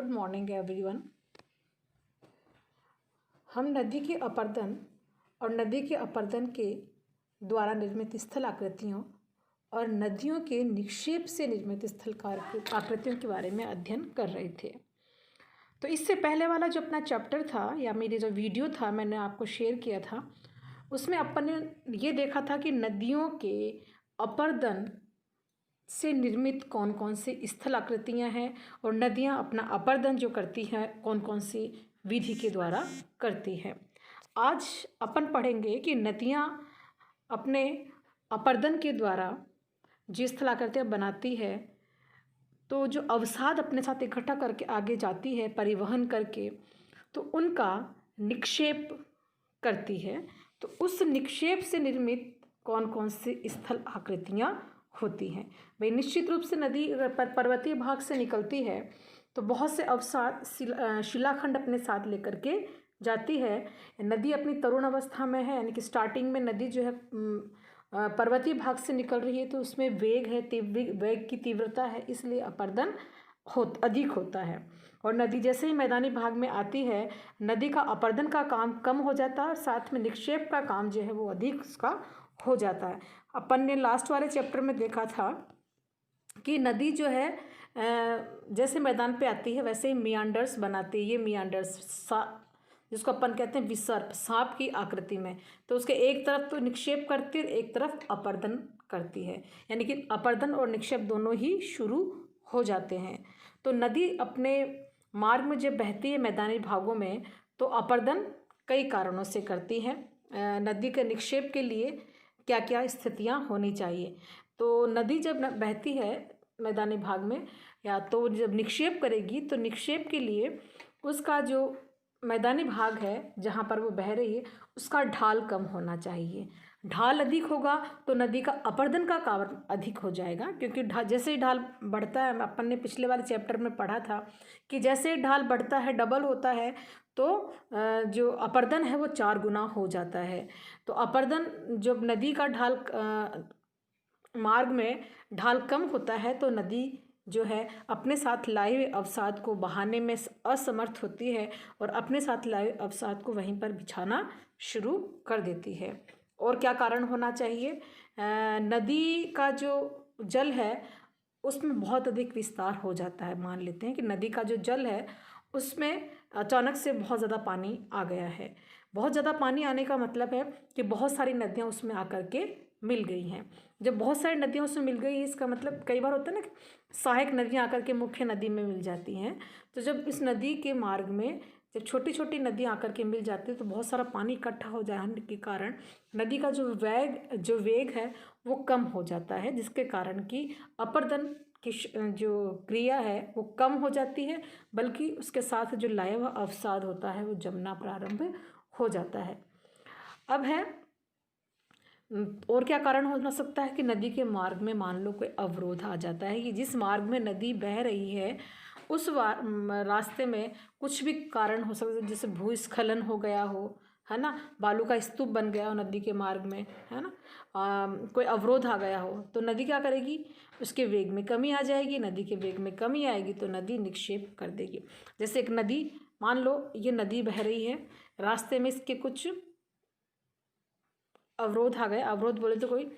Good morning everyone. हम नदी के अपरदन और नदी के अपरदन के द्वारा निर्मित स्थल आकृतियों और नदियों के निक्षेप से निर्मित स्थल आकृतियों के बारे में अध्ययन कर रहे थे। तो इससे पहले वाला जो अपना चैप्टर था या मेरी जो वीडियो था मैंने आपको शेयर किया था, उसमें अपन ने ये देखा था कि नदियों के अपरदन से निर्मित कौन कौन सी स्थल आकृतियाँ हैं और नदियाँ अपना अपरदन जो करती हैं कौन कौन सी विधि के द्वारा करती हैं। आज अपन पढ़ेंगे कि नदियाँ अपने अपरदन के द्वारा जो स्थल आकृतियाँ बनाती है तो जो अवसाद अपने साथ इकट्ठा करके आगे जाती है परिवहन करके, तो उनका निक्षेप करती है। तो उस निक्षेप से निर्मित कौन कौन सी स्थल आकृतियाँ होती हैं। भाई निश्चित रूप से नदी अगर पर्वतीय भाग से निकलती है तो बहुत से अवसाद शिलाखंड अपने साथ लेकर के जाती है। नदी अपनी तरुण अवस्था में है, यानी कि स्टार्टिंग में नदी जो है पर्वतीय भाग से निकल रही है तो उसमें वेग है, वेग की तीव्रता है, इसलिए अपरदन अधिक होता है। और नदी जैसे ही मैदानी भाग में आती है नदी का अपरदन का काम कम हो जाता है और साथ में निक्षेप का काम जो है वो अधिक उसका हो जाता है। अपन ने लास्ट वाले चैप्टर में देखा था कि नदी जो है जैसे मैदान पे आती है वैसे ही मियांडर्स बनाती है। ये मियांडर्स जिसको अपन कहते हैं विसर्प, सांप की आकृति में, तो उसके एक तरफ तो निक्षेप करती है एक तरफ अपरदन करती है, यानी कि अपरदन और निक्षेप दोनों ही शुरू हो जाते हैं। तो नदी अपने मार्ग में जब बहती है मैदानी भागों में तो अपरदन कई कारणों से करती है। नदी के निक्षेप के लिए क्या क्या स्थितियाँ होनी चाहिए। तो नदी जब बहती है मैदानी भाग में या तो जब निक्षेप करेगी तो निक्षेप के लिए उसका जो मैदानी भाग है जहाँ पर वो बह रही है उसका ढाल कम होना चाहिए। ढाल अधिक होगा तो नदी का अपरदन का कारण अधिक हो जाएगा, क्योंकि जैसे ही ढाल बढ़ता है, अपन ने पिछले वाले चैप्टर में पढ़ा था कि जैसे ही ढाल बढ़ता है डबल होता है तो जो अपरदन है वो 4 गुना हो जाता है। तो अपरदन जब नदी का ढाल मार्ग में ढाल कम होता है तो नदी जो है अपने साथ लाए हुए अवसाद को बहाने में असमर्थ होती है और अपने साथ लाए हुए अवसाद को वहीं पर बिछाना शुरू कर देती है। और क्या कारण होना चाहिए? नदी का जो जल है उसमें बहुत अधिक विस्तार हो जाता है। मान लेते हैं कि नदी का जो जल है उसमें अचानक से बहुत ज़्यादा पानी आ गया है। बहुत ज़्यादा पानी आने का मतलब है कि बहुत सारी नदियाँ उसमें आकर के मिल गई हैं। जब बहुत सारी नदियाँ उसमें मिल गई इसका मतलब कई बार होता है ना कि सहायक नदियाँ आकर के मुख्य नदी में मिल जाती हैं। तो जब इस नदी के मार्ग में जब छोटी छोटी नदियाँ आकर के मिल जाती है तो बहुत सारा पानी इकट्ठा हो जाने के कारण नदी का जो वेग है वो कम हो जाता है, जिसके कारण कि अपरदन की जो क्रिया है वो कम हो जाती है, बल्कि उसके साथ जो लाया हुआ अवसाद होता है वो जमना प्रारंभ हो जाता है। अब है और क्या कारण हो सकता है कि नदी के मार्ग में मान लो कोई अवरोध आ जाता है कि जिस मार्ग में नदी बह रही है उस रास्ते में कुछ भी कारण हो सकता है, जैसे भूस्खलन हो गया हो, है ना, बालू का स्तूप बन गया हो नदी के मार्ग में, है ना, कोई अवरोध आ गया हो तो नदी क्या करेगी, उसके वेग में कमी आ जाएगी। नदी के वेग में कमी आएगी तो नदी निक्षेप कर देगी। जैसे एक नदी, मान लो ये नदी बह रही है, रास्ते में इसके कुछ अवरोध आ गए, अवरोध बोले तो कोई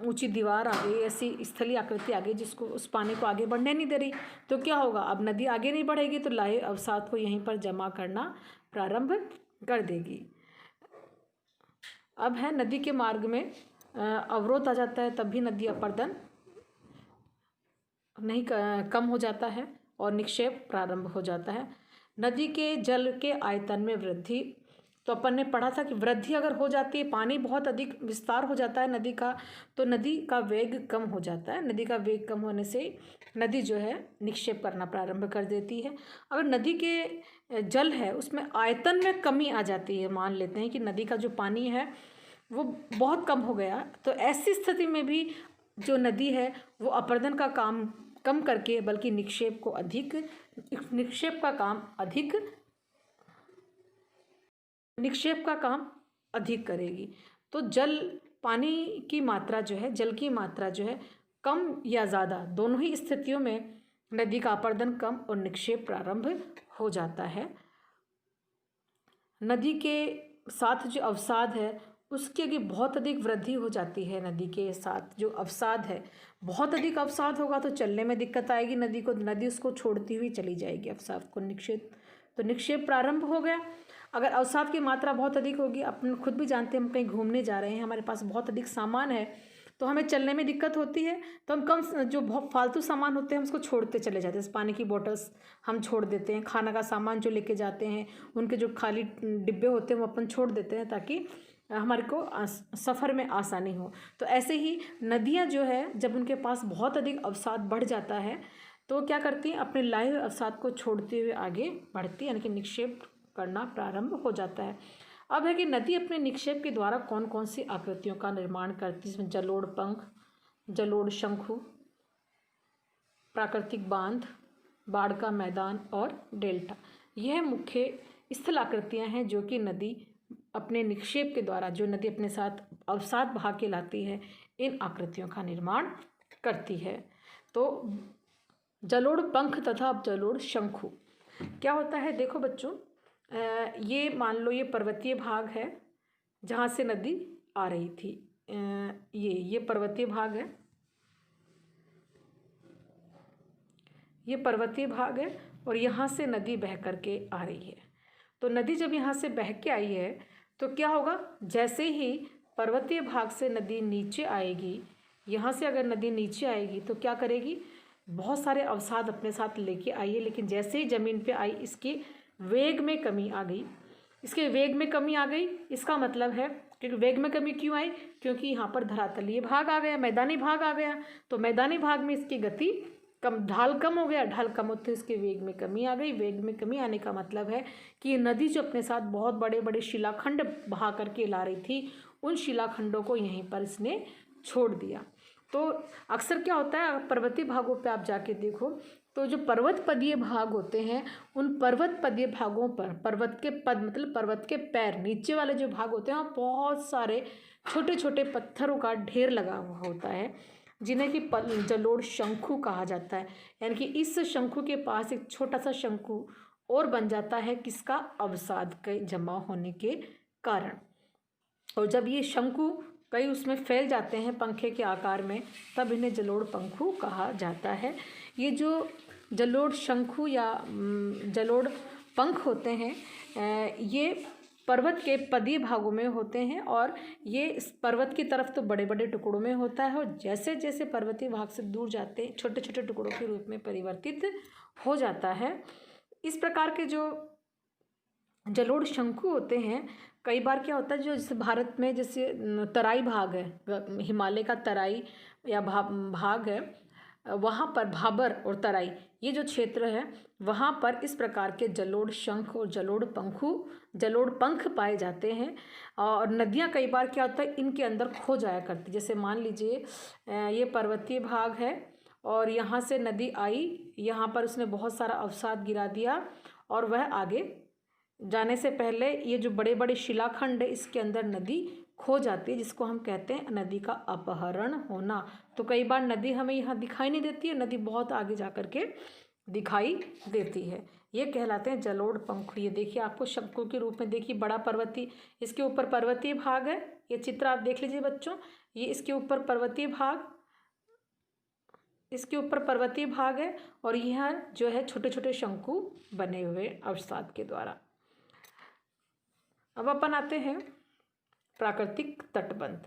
ऊंची दीवार आ गई, ऐसी स्थलीय आकृति आ गई जिसको उस पानी को आगे बढ़ने नहीं दे रही, तो क्या होगा, अब नदी आगे नहीं बढ़ेगी तो लाए अवसाद को यहीं पर जमा करना प्रारंभ कर देगी। अब है नदी के मार्ग में अवरोध आ जाता है तब भी नदी अपरदन नहीं कम हो जाता है और निक्षेप प्रारंभ हो जाता है। नदी के जल के आयतन में वृद्धि, तो अपन ने पढ़ा था कि वृद्धि अगर हो जाती है, पानी बहुत अधिक विस्तार हो जाता है नदी का, तो नदी का वेग कम हो जाता है। नदी का वेग कम होने से नदी जो है निक्षेप करना प्रारंभ कर देती है। अगर नदी के जल है उसमें आयतन में कमी आ जाती है, मान लेते हैं कि नदी का जो पानी है वो बहुत कम हो गया, तो ऐसी स्थिति में भी जो नदी है वो अपरदन का काम कम करके बल्कि निक्षेप का काम अधिक करेगी। तो पानी की मात्रा जो है, जल की मात्रा जो है कम या ज़्यादा दोनों ही स्थितियों में नदी का अपर्दन कम और निक्षेप प्रारंभ हो जाता है। नदी के साथ जो अवसाद है उसके भी बहुत अधिक वृद्धि हो जाती है। नदी के साथ जो अवसाद है, बहुत अधिक अवसाद होगा तो चलने में दिक्कत आएगी नदी को, नदी उसको छोड़ती हुई चली जाएगी अवसाद को। निक्षेप प्रारंभ हो गया। अगर अवसाद की मात्रा बहुत अधिक होगी, अपन खुद भी जानते हैं, हम कहीं घूमने जा रहे हैं, हमारे पास बहुत अधिक सामान है तो हमें चलने में दिक्कत होती है, तो हम कम जो बहुत फालतू सामान होते हैं हम उसको छोड़ते चले जाते हैं। जैसे पानी की बोतल्स हम छोड़ देते हैं, खाना का सामान जो लेके जाते हैं उनके जो खाली डिब्बे होते हैं वो अपन छोड़ देते हैं ताकि हमारे को सफ़र में आसानी हो। तो ऐसे ही नदियाँ जो है जब उनके पास बहुत अधिक अवसाद बढ़ जाता है तो क्या करती हैं, अपने लाए हुए अवसाद को छोड़ते हुए आगे बढ़ती है, यानी कि निक्षेप करना प्रारंभ हो जाता है। अब है कि नदी अपने निक्षेप के द्वारा कौन कौन सी आकृतियों का निर्माण करती है, जिसमें जलोढ़ पंख, जलोढ़ शंखु, प्राकृतिक बांध, बाढ़ का मैदान और डेल्टा, यह मुख्य स्थल आकृतियाँ हैं जो कि नदी अपने निक्षेप के द्वारा, जो नदी अपने साथ अवसाद बहा के लाती है, इन आकृतियों का निर्माण करती है। तो जलोढ़ पंख तथा जलोढ़ शंखु क्या होता है, देखो बच्चों, ये मान लो ये पर्वतीय भाग है जहाँ से नदी आ रही थी। ये पर्वतीय भाग है, ये पर्वतीय भाग है और यहाँ से नदी बह करके आ रही है। तो नदी जब यहाँ से बह के आई है तो क्या होगा, जैसे ही पर्वतीय भाग से नदी नीचे आएगी, यहाँ से अगर नदी नीचे आएगी तो क्या करेगी, बहुत सारे अवसाद अपने साथ लेके आई है, लेकिन जैसे ही ज़मीन पे आई इसके वेग में कमी आ गई। इसके वेग में कमी आ गई, इसका मतलब है, क्योंकि वेग में कमी क्यों आई, क्योंकि यहाँ पर धरातलीय भाग आ गया, मैदानी भाग आ गया, तो मैदानी भाग में इसकी गति कम, ढाल कम हो गया, ढाल कम होते इसके वेग में कमी आ गई। वेग में कमी आने का मतलब है कि ये नदी जो अपने साथ बहुत बड़े बड़े शिलाखंड बहा करके ला रही थी, उन शिलाखंडों को यहीं पर इसने छोड़ दिया। तो अक्सर क्या होता है, पर्वतीय भागों पे आप जाके देखो तो जो पर्वत पदीय भाग होते हैं, उन पर्वत पदीय भागों पर पर्वत के पद मतलब पर्वत के पैर नीचे वाले जो भाग होते हैं, वहाँ बहुत सारे छोटे छोटे पत्थरों का ढेर लगा हुआ होता है, जिन्हें कि जलोढ़ शंखु कहा जाता है। यानी कि इस शंखु के पास एक छोटा सा शंखु और बन जाता है, किसका, अवसाद के जमा होने के कारण। और जब ये शंखु कई उसमें फैल जाते हैं पंखे के आकार में, तब इन्हें जलोढ़ पंखु कहा जाता है। ये जो जलोढ़ शंखु या जलोढ़ पंख होते हैं, ये पर्वत के पदीय भागों में होते हैं और ये इस पर्वत की तरफ तो बड़े बड़े टुकड़ों में होता है, और जैसे जैसे पर्वतीय भाग से दूर जाते हैं छोटे छोटे टुकड़ों के रूप में परिवर्तित हो जाता है। इस प्रकार के जो जलोढ़ शंखु होते हैं, कई बार क्या होता है, जो जैसे भारत में जैसे तराई भाग है, हिमालय का तराई या भाग है, वहाँ पर भाबर और तराई ये जो क्षेत्र है, वहाँ पर इस प्रकार के जलोढ़ शंख और जलोढ़ पंख पाए जाते हैं। और नदियाँ कई बार क्या होता है, इनके अंदर खो जाया करती। जैसे मान लीजिए ये पर्वतीय भाग है और यहाँ से नदी आई, यहाँ पर उसने बहुत सारा अवसाद गिरा दिया और वह आगे जाने से पहले ये जो बड़े बड़े शिलाखंड है इसके अंदर नदी खो जाती है, जिसको हम कहते हैं नदी का अपहरण होना। तो कई बार नदी हमें यहाँ दिखाई नहीं देती है, नदी बहुत आगे जा कर के दिखाई देती है। ये कहलाते हैं जलोढ़ पंख। ये देखिए आपको शंखु के रूप में देखिए, बड़ा पर्वतीय, इसके ऊपर पर्वतीय भाग है, ये चित्र आप देख लीजिए बच्चों, ये इसके ऊपर पर्वतीय भाग, इसके ऊपर पर्वतीय भाग है और यह जो है छोटे छोटे शंकु बने हुए अवसाद के द्वारा। अब अपन आते हैं प्राकृतिक तटबंध।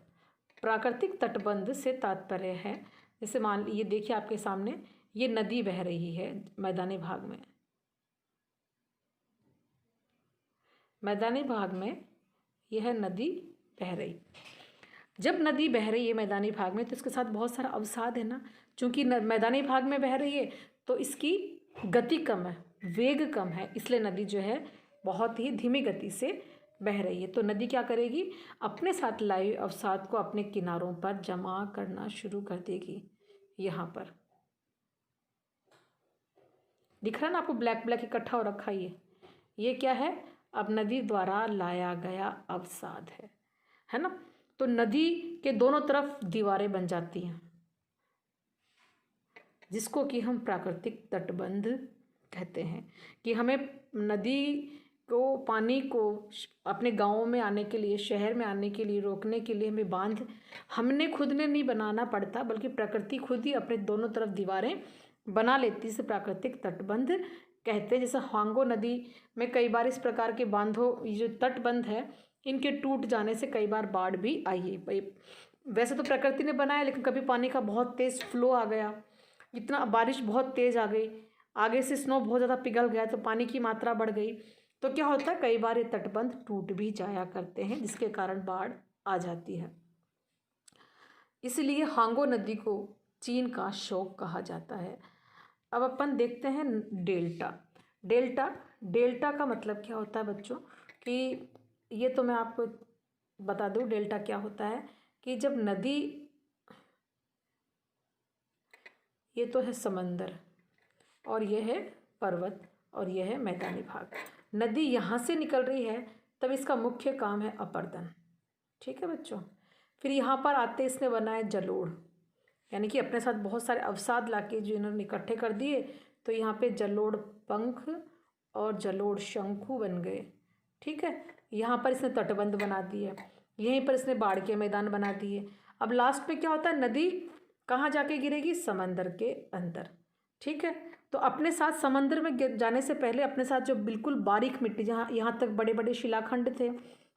प्राकृतिक तटबंध से तात्पर्य है, जैसे मान ये देखिए आपके सामने ये नदी बह रही है मैदानी भाग में, मैदानी भाग में यह नदी बह रही। जब नदी बह रही है मैदानी भाग में तो इसके साथ बहुत सारा अवसाद है ना, चूँकि मैदानी भाग में बह रही है तो इसकी गति कम है, वेग कम है, इसलिए नदी जो है बहुत ही धीमी गति से बह रही है। तो नदी क्या करेगी, अपने साथ लाए अवसाद को अपने किनारों पर जमा करना शुरू कर देगी। यहाँ पर दिख रहा है ना आपको, ब्लैक ब्लैक इकट्ठा हो रखा ये क्या है, अब नदी द्वारा लाया गया अवसाद है ना। तो नदी के दोनों तरफ दीवारें बन जाती हैं, जिसको कि हम प्राकृतिक तटबंध कहते हैं। कि हमें नदी को, पानी को अपने गाँव में आने के लिए, शहर में आने के लिए रोकने के लिए हमें बांध हमने खुद ने नहीं बनाना पड़ता, बल्कि प्रकृति खुद ही अपने दोनों तरफ दीवारें बना लेती। इसे प्राकृतिक तटबंध कहते हैं। जैसे हांगो नदी में कई बार इस प्रकार के बांधों, ये जो तटबंध है, इनके टूट जाने से कई बार बाढ़ भी आई है। वैसे तो प्रकृति ने बनाया, लेकिन कभी पानी का बहुत तेज़ फ्लो आ गया, इतना बारिश बहुत तेज़ आ गई, आगे से स्नो बहुत ज़्यादा पिघल गया तो पानी की मात्रा बढ़ गई, तो क्या होता है कई बार ये तटबंध टूट भी जाया करते हैं, जिसके कारण बाढ़ आ जाती है। इसलिए हांगो नदी को चीन का शोक कहा जाता है। अब अपन देखते हैं डेल्टा। डेल्टा का मतलब क्या होता है बच्चों, कि ये तो मैं आपको बता दूं डेल्टा क्या होता है। कि जब नदी, ये तो है समंदर और ये है पर्वत और ये है मैदानी भाग, नदी यहाँ से निकल रही है तब इसका मुख्य काम है अपर्दन। ठीक है बच्चों। फिर यहाँ पर आते इसने बनाया जलोढ़, यानी कि अपने साथ बहुत सारे अवसाद लाके जो इन्होंने इकट्ठे कर दिए, तो यहाँ पे जलोढ़ पंख और जलोढ़ शंकु बन गए। ठीक है। यहाँ पर इसने तटबंध बना दिए, यहीं पर इसने बाढ़ के मैदान बना दिए। अब लास्ट में क्या होता है, नदी कहाँ जाके गिरेगी, समंदर के अंदर। ठीक है। तो अपने साथ समंदर में जाने से पहले अपने साथ जो बिल्कुल बारीक मिट्टी, जहाँ यहाँ तक बड़े बड़े शिलाखंड थे,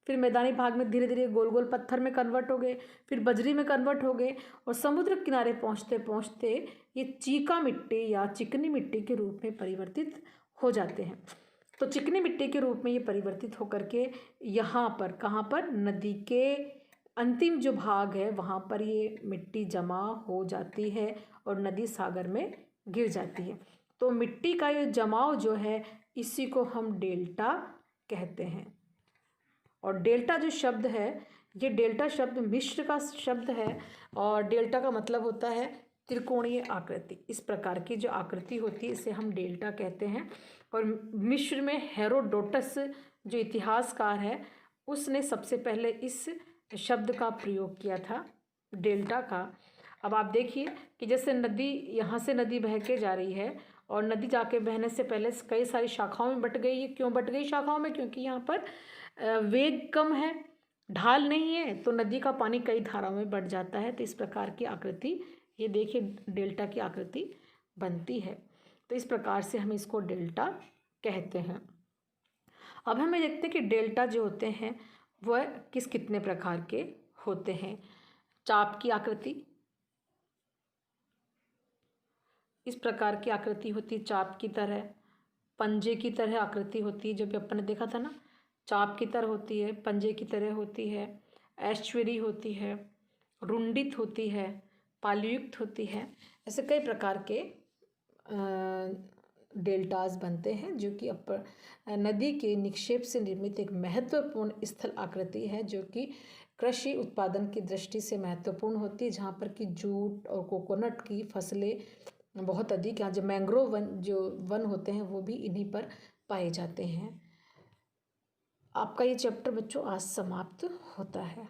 फिर मैदानी भाग में धीरे धीरे गोल गोल पत्थर में कन्वर्ट हो गए, फिर बजरी में कन्वर्ट हो गए, और समुद्र किनारे पहुँचते पहुँचते ये चीका मिट्टी या चिकनी मिट्टी के रूप में परिवर्तित हो जाते हैं। तो चिकनी मिट्टी के रूप में ये परिवर्तित होकर के यहाँ पर, कहाँ पर, नदी के अंतिम जो भाग है वहाँ पर ये मिट्टी जमा हो जाती है और नदी सागर में गिर जाती है। तो मिट्टी का ये जमाव जो है, इसी को हम डेल्टा कहते हैं। और डेल्टा जो शब्द है, ये डेल्टा शब्द मिस्र का शब्द है, और डेल्टा का मतलब होता है त्रिकोणीय आकृति। इस प्रकार की जो आकृति होती है इसे हम डेल्टा कहते हैं। और मिस्र में हेरोडोटस जो इतिहासकार है, उसने सबसे पहले इस शब्द का प्रयोग किया था, डेल्टा का। अब आप देखिए कि जैसे नदी, यहाँ से नदी बह के जा रही है, और नदी जाके बहने से पहले कई सारी शाखाओं में बट गई है। क्यों बट गई शाखाओं में, क्योंकि यहाँ पर वेग कम है, ढाल नहीं है, तो नदी का पानी कई धाराओं में बढ़ जाता है। तो इस प्रकार की आकृति, ये देखिए डेल्टा की आकृति बनती है। तो इस प्रकार से हम इसको डेल्टा कहते हैं। अब हमें देखते हैं कि डेल्टा जो होते हैं वह कितने प्रकार के होते हैं। चाप की आकृति, इस प्रकार की आकृति होती है चाप की तरह। पंजे की तरह आकृति होती है, जो भी अपन ने देखा था ना, चाप की तरह होती है, पंजे की तरह होती है, ऐश्वरी होती है, रुंडित होती है, पालयुक्त होती है। ऐसे कई प्रकार के डेल्टास बनते हैं, जो कि नदी के निक्षेप से निर्मित एक महत्वपूर्ण स्थल आकृति है, जो कि कृषि उत्पादन की दृष्टि से महत्वपूर्ण होती है, जहाँ पर कि जूट और कोकोनट की फसलें बहुत अधिक, यहाँ जो मैंग्रोव वन होते हैं वो भी इन्हीं पर पाए जाते हैं। आपका ये चैप्टर बच्चों आज समाप्त होता है।